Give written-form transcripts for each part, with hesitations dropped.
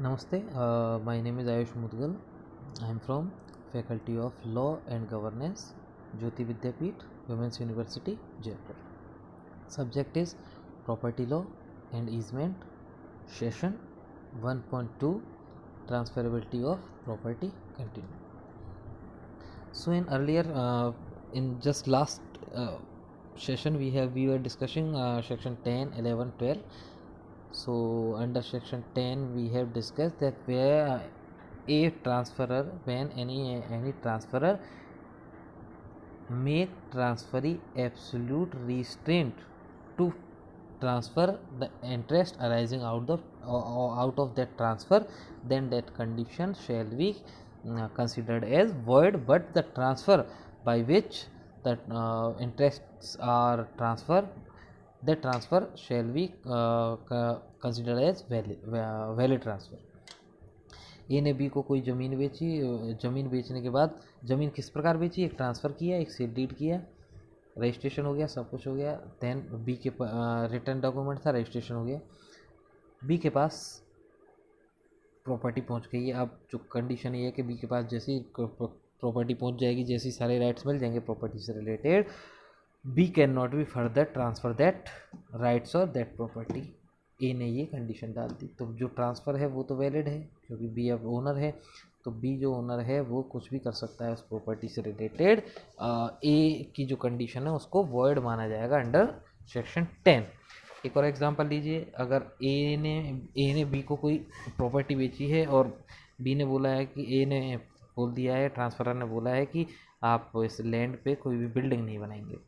Namaste, my name is Ayush Mudgal. I am from Faculty of Law and Governance, Jyoti Vidyapeeth, Women's University, Jaipur. Subject is Property Law and Easement, Session 1.2, Transferability of Property Continue. So in earlier, in just last session, we were discussing section 10, 11, 12. So under section 10 we have discussed that where a transferor, when any transferor make transferee absolute restraint to transfer the interest arising out of that transfer, then that condition shall be considered as void, but the transfer by which the interests are transferred, the transfer shall be considered as valid transfer. ए ने B को कोई ज़मीन बेची, ज़मीन बेचने के बाद ज़मीन किस प्रकार बेची, एक ट्रांसफ़र किया, एक सेल डीड किया, रजिस्ट्रेशन हो गया, सब कुछ हो गया। देन बी के रिटर्न डॉक्यूमेंट था, रजिस्ट्रेशन हो गया, बी के पास प्रॉपर्टी पहुंच गई है। अब जो कंडीशन ये है कि बी के पास जैसी प्रॉपर्टी पहुंच जाएगी, जैसी सारे राइट्स मिल जाएंगे प्रॉपर्टी से related, B can not be further transfer that rights और दैट प्रॉपर्टी। ए ने ये कंडीशन डाल दी, तो जो ट्रांसफ़र है वो तो वैलिड है क्योंकि बी अब ओनर है, तो बी जो ओनर है वो कुछ भी कर सकता है उस प्रॉपर्टी से रिलेटेड। ए की जो कंडीशन है उसको वॉइड माना जाएगा अंडर सेक्शन 10। एक और एग्जांपल लीजिए, अगर ए ने बी को कोई प्रॉपर्टी बेची है और बी ने बोला है कि ए ने बोल दिया है, ट्रांसफरर ने बोला है कि आप इस लैंड पे कोई भी बिल्डिंग नहीं बनाएंगे,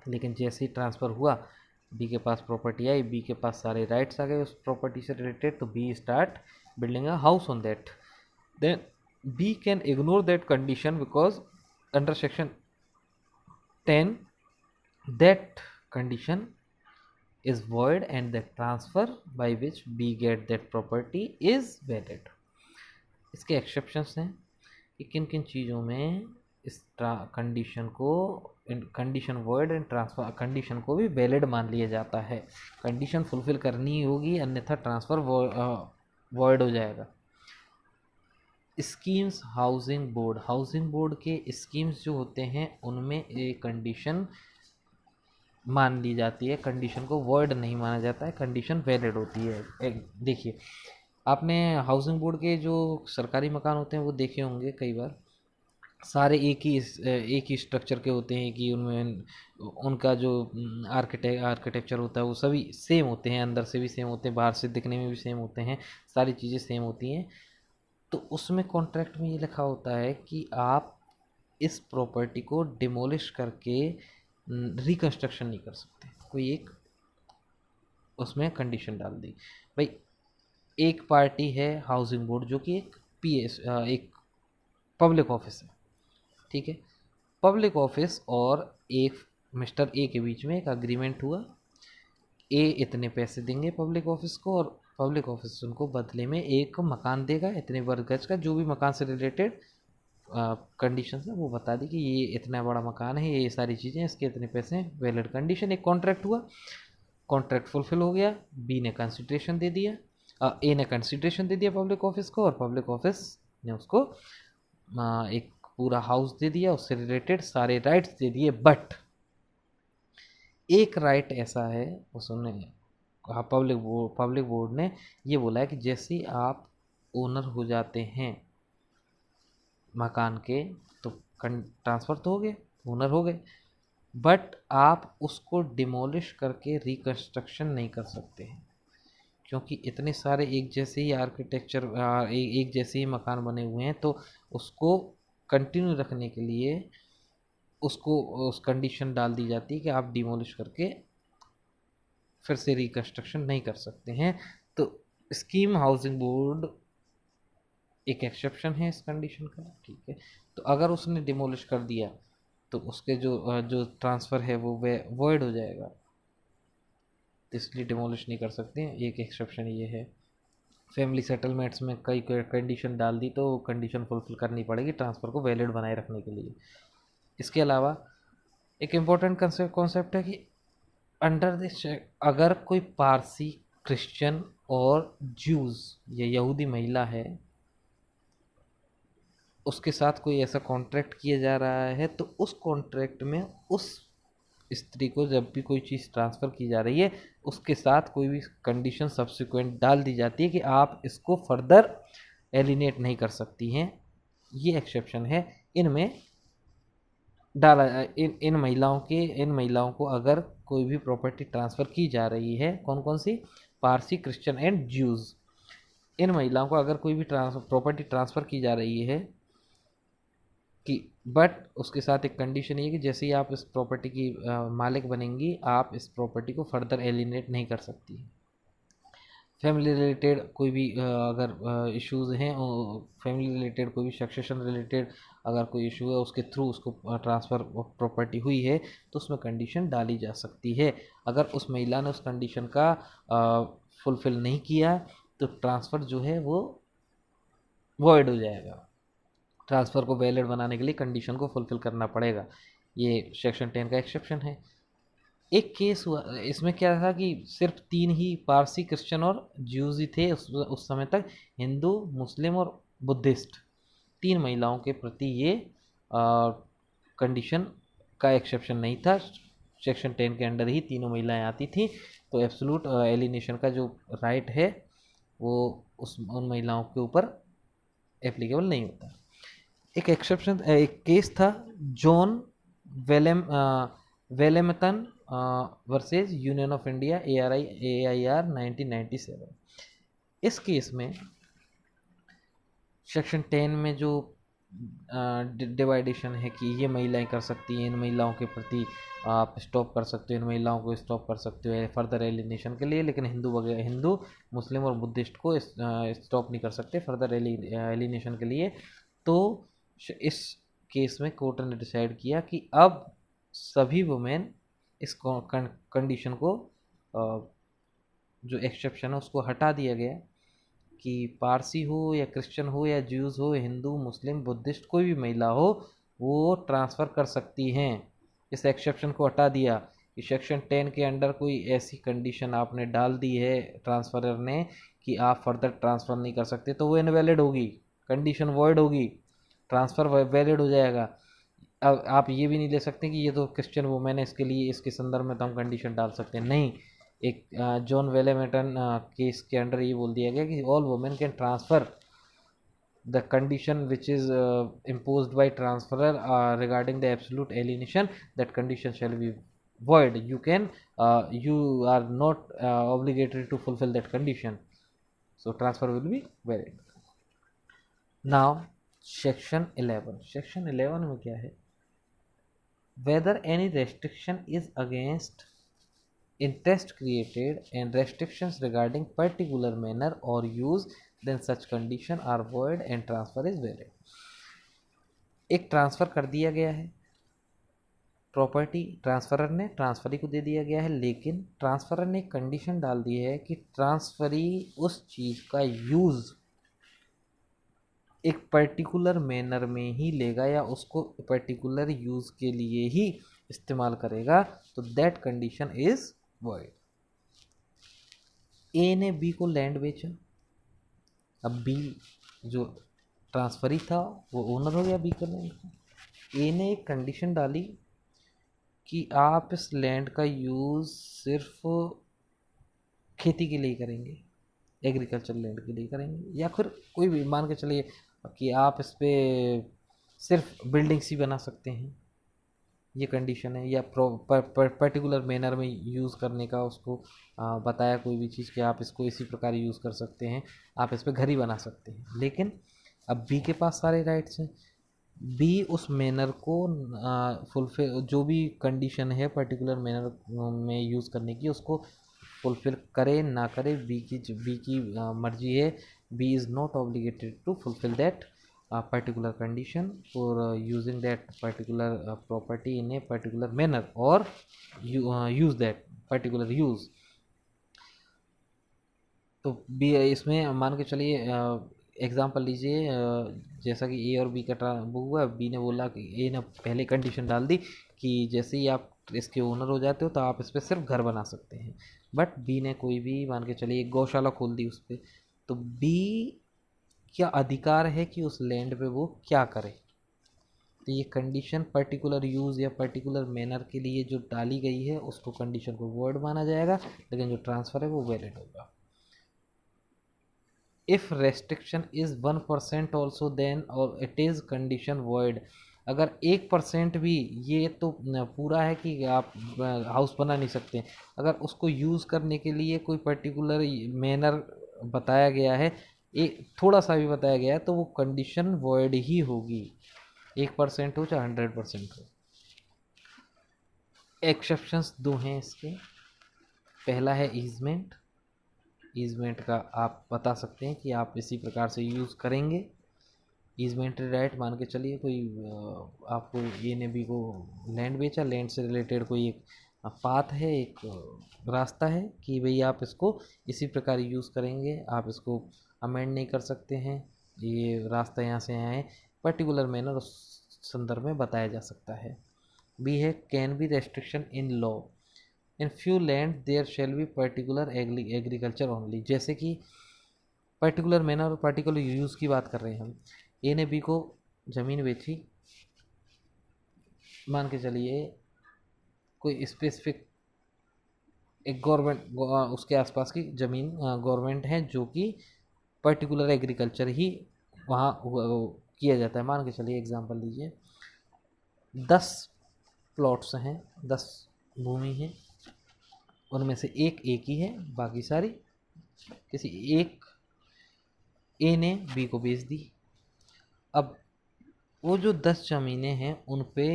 लेकिन जैसे ही ट्रांसफ़र हुआ बी के पास प्रॉपर्टी आई, बी के पास सारे राइट्स आ गए उस प्रॉपर्टी से रिलेटेड, तो B start building a house on that. Then B can ignore that condition because under section 10 that condition is void and the transfer by which B get that property is valid. इसके exceptions हैं कि किन किन चीज़ों में इस condition को, condition void and transfer condition को भी वैलिड मान लिया जाता है। कंडीशन फुलफिल करनी होगी अन्यथा ट्रांसफ़र वॉइड हो जाएगा। स्कीम्स, हाउसिंग बोर्ड के स्कीम्स जो होते हैं उनमें एक कंडीशन मान ली जाती है, कंडीशन को वॉइड नहीं माना जाता है, कंडीशन वैलिड होती है। देखिए, आपने हाउसिंग बोर्ड के जो सरकारी मकान होते हैं वो देखे होंगे कई बार, सारे एक ही स्ट्रक्चर के होते हैं कि उनमें उनका जो आर्किटेक्चर होता है वो सभी सेम होते हैं, अंदर से भी सेम होते हैं, बाहर से दिखने में भी सेम होते हैं, सारी चीज़ें सेम होती हैं। तो उसमें कॉन्ट्रैक्ट में ये लिखा होता है कि आप इस प्रॉपर्टी को डिमोलिश करके रिकंस्ट्रक्शन नहीं कर सकते। कोई एक उसमें कंडीशन डाल दी भाई। एक पार्टी है हाउसिंग बोर्ड जो कि एक पब्लिक ऑफिस है, ठीक है। पब्लिक ऑफिस और एक मिस्टर ए के बीच में एक अग्रीमेंट हुआ, ए इतने पैसे देंगे पब्लिक ऑफिस को और पब्लिक ऑफिस उनको बदले में एक मकान देगा इतने वर्ग गज का, जो भी मकान से रिलेटेड कंडीशन है वो बता दी कि ये इतना बड़ा मकान है, ये सारी चीज़ें, इसके इतने पैसे हैं, वैलिड कंडीशन। एक कॉन्ट्रैक्ट हुआ, कॉन्ट्रैक्ट फुलफिल हो गया, बी ने कंसिडरेशन दे दिया, ए ने कंसिडरेशन दे दिया पब्लिक ऑफिस को और पब्लिक ऑफिस ने उसको एक पूरा हाउस दे दिया, उससे रिलेटेड सारे राइट्स दे दिए। बट एक राइट ऐसा है उसने पब्लिक बोर्ड ने ये बोला है कि जैसे ही आप ओनर हो जाते हैं मकान के तो ट्रांसफ़र तो हो गए, ओनर हो गए, बट आप उसको डिमोलिश करके रिकंस्ट्रक्शन नहीं कर सकते हैं, क्योंकि इतने सारे एक जैसे ही आर्किटेक्चर एक जैसे ही मकान बने हुए हैं, तो उसको कंटिन्यू रखने के लिए उसको उस कंडीशन डाल दी जाती है कि आप डिमोलिश करके फिर से रिकंस्ट्रक्शन नहीं कर सकते हैं। तो स्कीम हाउसिंग बोर्ड एक एक्सेप्शन है इस कंडीशन का, ठीक है। तो अगर उसने डिमोलिश कर दिया तो उसके जो ट्रांसफ़र है वो वॉइड हो जाएगा, तो इसलिए डिमोलिश नहीं कर सकते हैं। एक एक्सेप्शन ये है। फैमिली सेटलमेंट्स में कई कंडीशन डाल दी तो कंडीशन फुलफिल करनी पड़ेगी ट्रांसफ़र को वैलिड बनाए रखने के लिए। इसके अलावा एक इम्पोर्टेंट कॉन्सेप्ट है कि अंडर दिस अगर कोई पारसी क्रिश्चियन और ज्यूज़ या यहूदी महिला है, उसके साथ कोई ऐसा कॉन्ट्रैक्ट किया जा रहा है, तो उस कॉन्ट्रैक्ट में उस स्त्री को जब भी कोई चीज़ ट्रांसफ़र की जा रही है, उसके साथ कोई भी कंडीशन सब्सिक्वेंट डाल दी जाती है कि आप इसको फर्दर एलिनेट नहीं कर सकती हैं। ये एक्सेप्शन है। इनमें डाला इन महिलाओं को अगर कोई भी प्रॉपर्टी ट्रांसफ़र की जा रही है, कौन कौन सी, पारसी, क्रिश्चियन एंड ज्यूज़, इन महिलाओं को अगर कोई भी प्रॉपर्टी ट्रांसफ़र की जा रही है कि बट उसके साथ एक कंडीशन ये है कि जैसे ही आप इस प्रॉपर्टी की मालिक बनेंगी, आप इस प्रॉपर्टी को फर्दर एलिनेट नहीं कर सकती। फैमिली रिलेटेड कोई भी अगर इश्यूज़ हैं, फैमिली रिलेटेड कोई भी सक्सेशन रिलेटेड अगर कोई इशू है, उसके थ्रू उसको ट्रांसफ़र प्रॉपर्टी हुई है, तो उसमें कंडीशन डाली जा सकती है। अगर उस महिला ने उस कंडीशन का फुलफ़िल नहीं किया, तो ट्रांसफ़र जो है वो वॉइड हो जाएगा। ट्रांसफ़र को वैलिड बनाने के लिए कंडीशन को फुलफ़िल करना पड़ेगा। ये सेक्शन 10 का एक्सेप्शन है। एक केस हुआ, इसमें क्या था कि सिर्फ 3 ही पारसी, क्रिश्चियन और ज्यूज़ ही थे उस समय तक। हिंदू, मुस्लिम और बुद्धिस्ट 3 महिलाओं के प्रति ये कंडीशन का एक्सेप्शन नहीं था। सेक्शन 10 के अंडर ही तीनों महिलाएं आती थी, तो एब्सोल्यूट एलिनेशन का जो राइट है वो उन महिलाओं के ऊपर एप्लीकेबल नहीं होता। एक केस था John Vallamattom versus union of India AIR 1997। इस केस में सेक्शन 10 में जो डिवाइडेशन है कि ये महिलाएं कर सकती हैं, इन महिलाओं के प्रति आप स्टॉप कर सकते हो, इन महिलाओं को स्टॉप कर सकते हो फर्दर एलिनेशन के लिए, लेकिन हिंदू, मुस्लिम और बुद्धिस्ट को स्टॉप नहीं कर सकते फर्दर एलिनेशन के लिए। तो इस केस में कोर्ट ने डिसाइड किया कि अब सभी वुमेन इस कंडीशन को जो एक्सेप्शन है उसको हटा दिया गया कि पारसी हो या क्रिश्चियन हो या ज्यूज़ हो, हिंदू, मुस्लिम, बुद्धिस्ट कोई भी महिला हो, वो ट्रांसफ़र कर सकती हैं। इस एक्सेप्शन को हटा दिया कि सेक्शन 10 के अंडर कोई ऐसी कंडीशन आपने डाल दी है ट्रांसफ़रर ने कि आप फर्दर ट्रांसफ़र नहीं कर सकते, तो वो इनवैलिड होगी, कंडीशन वॉइड होगी, ट्रांसफ़र वैलिड हो जाएगा। अब आप ये भी नहीं ले सकते कि ये तो क्रिश्चियन वुमेन है, इसके लिए इसके संदर्भ में तो हम कंडीशन डाल सकते हैं, नहीं। एक जॉन वेलेमेटन केस के अंडर ये बोल दिया गया कि all women can transfer the condition which is imposed by transferor regarding the absolute alienation, that condition shall be void. You are not obligated to fulfill that condition, so transfer will be valid. Now section 11 में क्या है, whether any restriction is against interest created and restrictions regarding particular manner or use, then such condition are void and transfer is valid. एक transfer कर दिया गया है, property transferor ने transferee को दे दिया गया है, लेकिन ट्रांसफरर ने एक कंडीशन डाल दी है कि ट्रांसफरी उस चीज़ का यूज़ एक पर्टिकुलर मैनर में ही लेगा या उसको पर्टिकुलर यूज़ के लिए ही इस्तेमाल करेगा, तो दैट कंडीशन इज़ वॉइड। ए ने बी को लैंड बेचा, अब बी जो ट्रांसफरी था वो ओनर हो गया बी का लैंड का। ए ने एक कंडीशन डाली कि आप इस लैंड का यूज़ सिर्फ खेती के लिए करेंगे, एग्रीकल्चर लैंड के लिए करेंगे, या फिर कोई भी मान के चलिए कि आप इस पर सिर्फ बिल्डिंग्स ही बना सकते हैं, ये कंडीशन है। या पर्टिकुलर मैनर में यूज़ करने का उसको बताया कोई भी चीज़ कि आप इसको इसी प्रकार यूज़ कर सकते हैं, आप इस पर घर ही बना सकते हैं। लेकिन अब बी के पास सारे राइट्स हैं, बी उस मैनर को फुलफिल, जो भी कंडीशन है पर्टिकुलर मैनर में यूज़ करने की, उसको फुलफिल करे ना करे, बी की मर्जी है। B is not obligated to fulfil that particular condition for using that particular property in a particular manner or use that particular use। तो बी इसमें मान के चलिए एग्जांपल लीजिए, जैसा कि ए और बी का वो हुआ, बी ने बोला कि ए ने पहले कंडीशन डाल दी कि जैसे ही आप इसके ओनर हो जाते हो तो आप इस पर सिर्फ घर बना सकते हैं। बट बी ने कोई भी मान के चलिए एक गौशाला खोल दी उस पर, तो बी क्या अधिकार है कि उस लैंड पे वो क्या करे। तो ये कंडीशन पर्टिकुलर यूज़ या पर्टिकुलर मैनर के लिए जो डाली गई है उसको कंडीशन को वर्ड माना जाएगा, लेकिन जो ट्रांसफ़र है वो वैलिड होगा। If restriction is 1% also then और इट इज़ कंडीशन वॉइड। अगर 1% भी, ये तो पूरा है कि आप हाउस बना नहीं सकते, अगर उसको यूज़ करने के लिए कोई पर्टिकुलर मैनर बताया गया है, एक थोड़ा सा भी बताया गया है, तो वो कंडीशन वॉइड ही होगी, 1% हो चाहे 100% हो। एक्सेप्शंस दो हैं इसके। पहला है ईजमेंट। ईजमेंट का आप बता सकते हैं कि आप इसी प्रकार से यूज़ करेंगे। ईजमेंट्री राइट मान के चलिए कोई आपको ए ने बी को लैंड बेचा, लैंड से रिलेटेड कोई एक पाथ है, एक रास्ता है कि भाई आप इसको इसी प्रकार यूज़ करेंगे, आप इसको अमेंड नहीं कर सकते हैं, ये रास्ता यहाँ से यहाँ है, पर्टिकुलर मैनर उस संदर्भ में बताया जा सकता है। बी है can be restriction in law in few land there shall be particular agriculture only. जैसे कि पर्टिकुलर मैनर और पर्टिकुलर यूज़ की बात कर रहे हैं हम। ए ने बी को ज़मीन बेची, मान के चलिए कोई स्पेसिफिक एक गवर्नमेंट उसके आसपास की ज़मीन गवर्नमेंट है जो कि पर्टिकुलर एग्रीकल्चर ही वहाँ किया जाता है। मान के चलिए एग्जांपल लीजिए 10 प्लॉट्स हैं, 10 भूमि है, उनमें से एक की है, बाकी सारी किसी एक ए ने बी को बेच दी। अब वो जो 10 ज़मीनें हैं उन पे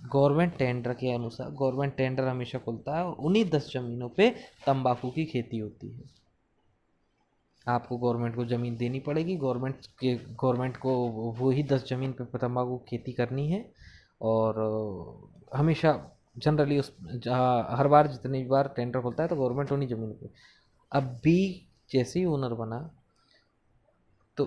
गवर्नमेंट टेंडर के अनुसार, गवर्नमेंट टेंडर हमेशा खुलता है और उन्हीं 10 ज़मीनों पे तंबाकू की खेती होती है। आपको गवर्नमेंट को ज़मीन देनी पड़ेगी, गवर्नमेंट को वो ही 10 ज़मीन पे तंबाकू की खेती करनी है, और हमेशा जनरली हर बार जितनी बार टेंडर खुलता है तो गवर्नमेंट उन्हीं ज़मीन पे। अब बी जैसे ही ओनर बना तो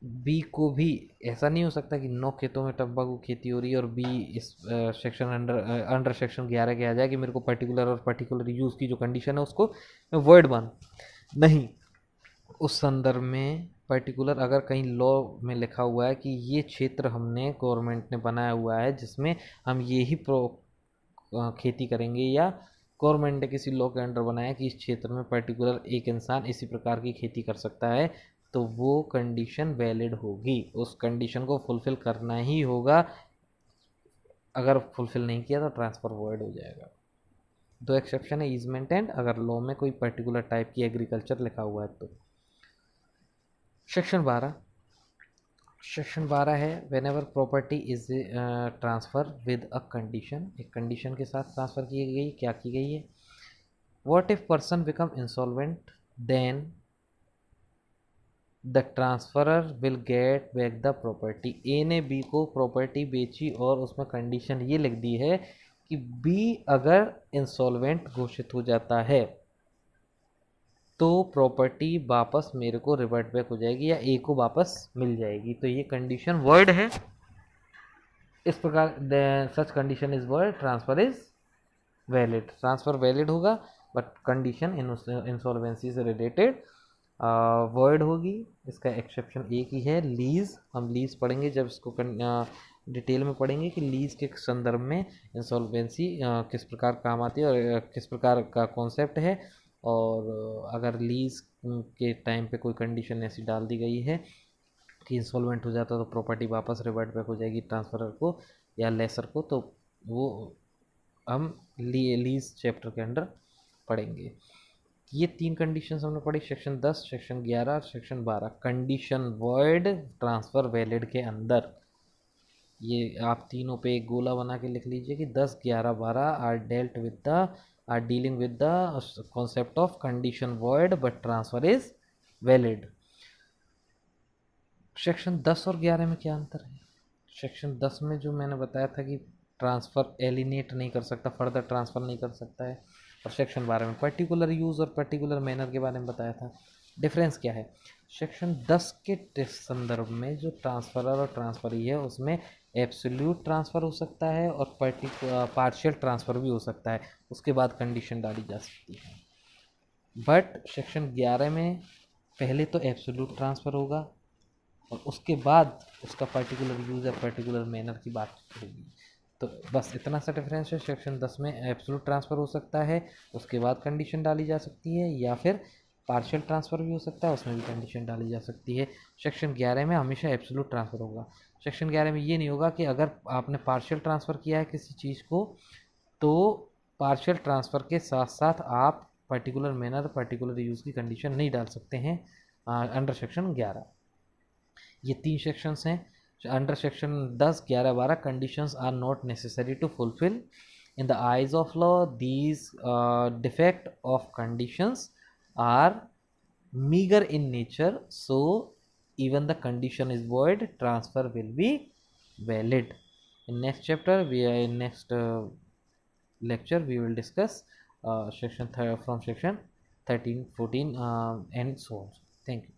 बी को भी ऐसा नहीं हो सकता कि 9 खेतों में तंबाकू खेती हो रही है और बी इस सेक्शन अंडर सेक्शन 11 के आ जाए कि मेरे को पर्टिकुलर और पर्टिकुलर यूज़ की जो कंडीशन है उसको मैं वर्ड मान नहीं। उस संदर्भ में पर्टिकुलर अगर कहीं लॉ में लिखा हुआ है कि ये क्षेत्र हमने गवर्नमेंट ने बनाया हुआ है जिसमें हम ये ही खेती करेंगे, या गवर्नमेंट ने किसी लॉ के अंडर बनाया कि इस क्षेत्र में पर्टिकुलर एक इंसान इसी प्रकार की खेती कर सकता है, तो वो कंडीशन वैलिड होगी, उस कंडीशन को फुलफ़िल करना ही होगा। अगर फुलफ़िल नहीं किया तो ट्रांसफ़र वॉइड हो जाएगा। दो एक्सेप्शन है ईजमेंट एंड अगर लॉ में कोई पर्टिकुलर टाइप की एग्रीकल्चर लिखा हुआ है तो। सेक्शन 12 है whenever property is transfer with a condition. एक कंडीशन के साथ ट्रांसफ़र की गई, क्या की गई है? What if person become insolvent then the transferor will get back the property. A ने बी को प्रॉपर्टी बेची और उसमें कंडीशन ये लिख दी है कि बी अगर इंसॉल्वेंट घोषित हो जाता है तो प्रॉपर्टी वापस मेरे को रिवर्ट बैक हो जाएगी या ए को वापस मिल जाएगी। तो ये कंडीशन वर्ड है। इस प्रकार such condition is word, transfer is valid. Transfer valid होगा बट कंडीशन इंसॉल्वेंसी से रिलेटेड वर्ड होगी। इसका एक्सेप्शन एक ही है, लीज। हम लीज पढ़ेंगे जब इसको डिटेल में पढ़ेंगे कि लीज के संदर्भ में इंसॉल्वेंसी किस प्रकार काम आती है और किस प्रकार का कॉन्सेप्ट है। और अगर लीज के टाइम पे कोई कंडीशन ऐसी डाल दी गई है कि इंसॉल्वेंट हो जाता तो प्रॉपर्टी वापस रिवर्ट बैक हो जाएगी ट्रांसफरर को या लेसर को, तो वो हम लीज चैप्टर के अंडर पढ़ेंगे। ये 3 कंडीशंस हमने पढ़ी, सेक्शन 10, सेक्शन 11 और section 12। Condition void, transfer valid के अंदर ये आप तीनों पे एक गोला बना के लिख लीजिए कि 10, 11, 12 are dealing with the concept of condition void but transfer is valid. Section 10 और 11 में क्या अंतर है? सेक्शन 10 में जो मैंने बताया था कि ट्रांसफ़र एलिनेट नहीं कर सकता, फर्दर ट्रांसफ़र नहीं कर सकता है, और सेक्शन 12 में पर्टिकुलर यूज़ और पर्टिकुलर मैनर के बारे में बताया था। डिफरेंस क्या है? सेक्शन 10 के संदर्भ में जो ट्रांसफरर और ट्रांसफरी है उसमें एब्सोल्यूट ट्रांसफ़र हो सकता है और पार्शियल ट्रांसफ़र भी हो सकता है, उसके बाद कंडीशन डाली जा सकती है। बट सेक्शन 11 में पहले तो एब्सोल्यूट ट्रांसफ़र होगा और उसके बाद उसका पर्टिकुलर यूज़ या पर्टिकुलर मैनर की बात होगी। तो बस इतना सा डिफरेंस है। सेक्शन 10 में एब्सोल्यूट ट्रांसफ़र हो सकता है, उसके बाद कंडीशन डाली जा सकती है, या फिर पार्शियल ट्रांसफ़र भी हो सकता है, उसमें भी कंडीशन डाली जा सकती है। सेक्शन 11 में हमेशा एब्सोल्यूट ट्रांसफ़र होगा। सेक्शन 11 में ये नहीं होगा कि अगर आपने पार्शियल ट्रांसफ़र किया है किसी चीज़ को, तो पार्शियल ट्रांसफ़र के साथ साथ आप पर्टिकुलर मैनर पर्टिकुलर यूज़ की कंडीशन नहीं डाल सकते हैं अंडर सेक्शन 11। ये 3 सेक्शंस हैं। Under section 10, 11, 12 conditions are not necessary to fulfil in the eyes of law. These defect of conditions are meager in nature, so even the condition is void, transfer will be valid. In next chapter we are in next lecture we will discuss section from section 13, 14 and so on. Thank you.